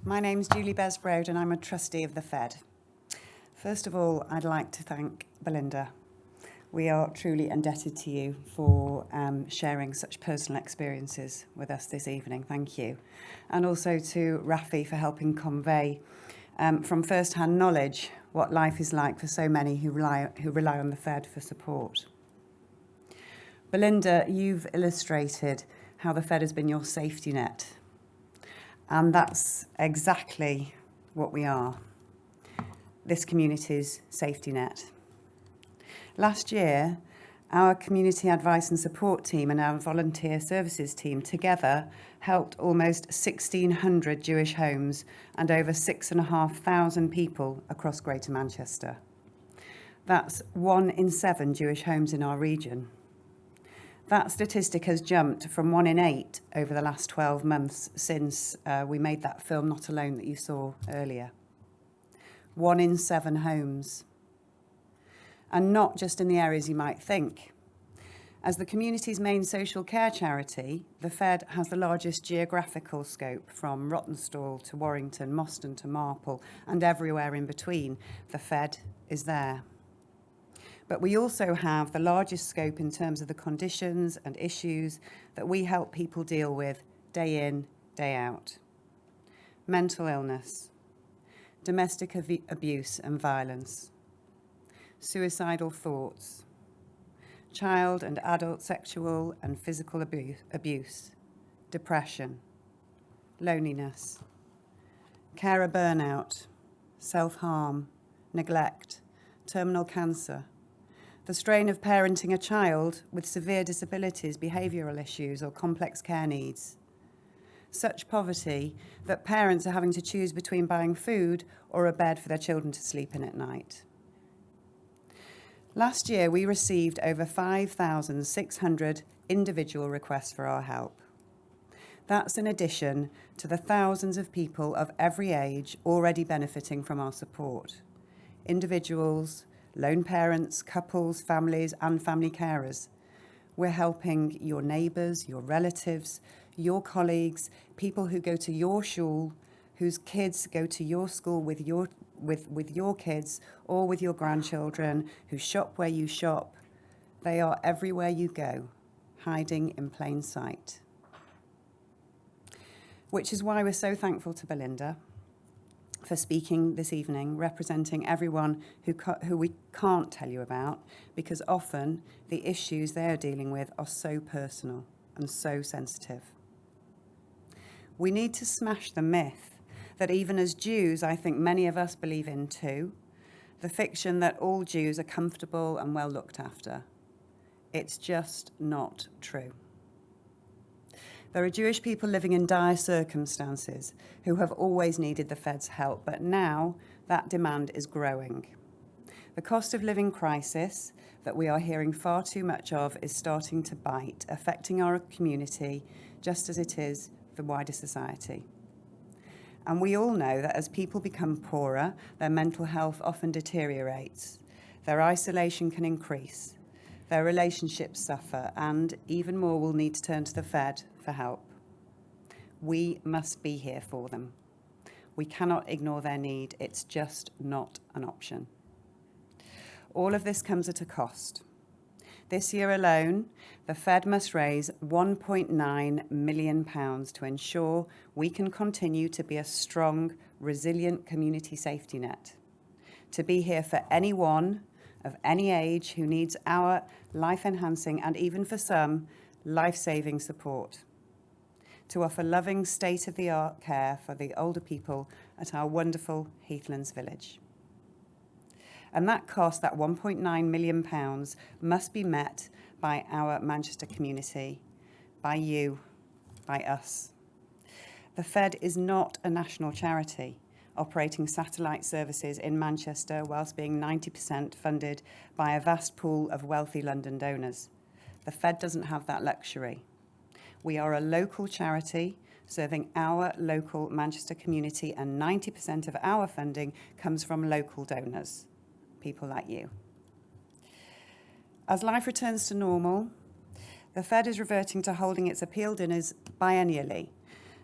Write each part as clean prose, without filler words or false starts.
My name's Julie Besbrode and I'm a trustee of the Fed. First of all, I'd like to thank Belinda. We are truly indebted to you for sharing such personal experiences with us this evening. Thank you. And also to Rafi for helping convey from first-hand knowledge what life is like for so many who rely on the Fed for support. Belinda, you've illustrated how the Fed has been your safety net. And that's exactly what we are, this community's safety net. Last year, our community advice and support team and our volunteer services team together helped almost 1,600 Jewish homes and over 6,500 people across Greater Manchester. That's 1 in 7 Jewish homes in our region. That statistic has jumped from 1 in 8 over the last 12 months since we made that film Not Alone that you saw earlier. 1 in 7 homes. And not just in the areas you might think. As the community's main social care charity, the Fed has the largest geographical scope from Rawtenstall to Warrington, Moston to Marple, and everywhere in between. The Fed is there. But we also have the largest scope in terms of the conditions and issues that we help people deal with day in, day out. Mental illness, domestic abuse and violence, suicidal thoughts, child and adult sexual and physical abuse, depression, loneliness, carer burnout, self-harm, neglect, terminal cancer, the strain of parenting a child with severe disabilities, behavioural issues or complex care needs. Such poverty that parents are having to choose between buying food or a bed for their children to sleep in at night. Last year, we received over 5,600 individual requests for our help. That's in addition to the thousands of people of every age already benefiting from our support. Individuals, lone parents, couples, families, and family carers. We're helping your neighbours, your relatives, your colleagues, people who go to your shul, whose kids go to your school with your kids or with your grandchildren, who shop where you shop. They are everywhere you go, hiding in plain sight. Which is why we're so thankful to Belinda for speaking this evening, representing everyone who we can't tell you about, because often the issues they are dealing with are so personal and so sensitive. We need to smash the myth that even as Jews, I think many of us believe in too, the fiction that all Jews are comfortable and well looked after. It's just not true. There are Jewish people living in dire circumstances who have always needed the Fed's help, but now that demand is growing. The cost of living crisis that we are hearing far too much of is starting to bite, affecting our community just as it is the wider society. And we all know that as people become poorer, their mental health often deteriorates, their isolation can increase, their relationships suffer, and even more will need to turn to the Fed for help. We must be here for them. We cannot ignore their need. It's just not an option. All of this comes at a cost. This year alone, the Fed must raise £1.9 million to ensure we can continue to be a strong, resilient community safety net, to be here for anyone of any age who needs our life-enhancing and even for some, life-saving support, to offer loving state-of-the-art care for the older people at our wonderful Heathlands village. And that cost, that £1.9 million, must be met by our Manchester community, by you, by us. The Fed is not a national charity operating satellite services in Manchester whilst being 90% funded by a vast pool of wealthy London donors. The Fed doesn't have that luxury. We are a local charity serving our local Manchester community, and 90% of our funding comes from local donors, people like you. As life returns to normal, the Fed is reverting to holding its appeal dinners biennially,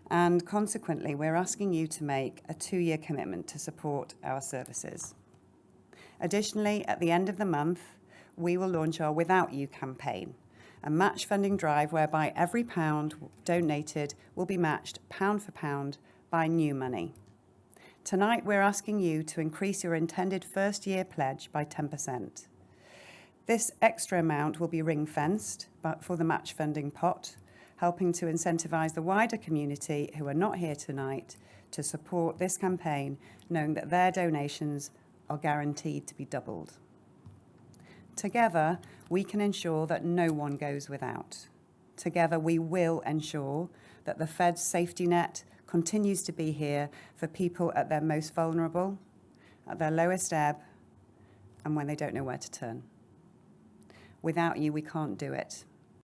And consequently, we're asking you to make a 2-year commitment to support our services. Additionally, at the end of the month, we will launch our Without You campaign, a match funding drive whereby every pound donated will be matched pound for pound by new money. Tonight, we're asking you to increase your intended first-year pledge by 10%. This extra amount will be ring-fenced for the match funding pot, helping to incentivise the wider community who are not here tonight to support this campaign, knowing that their donations are guaranteed to be doubled. Together, we can ensure that no one goes without. Together, we will ensure that the Fed's safety net continues to be here for people at their most vulnerable, at their lowest ebb, and when they don't know where to turn. Without you, we can't do it.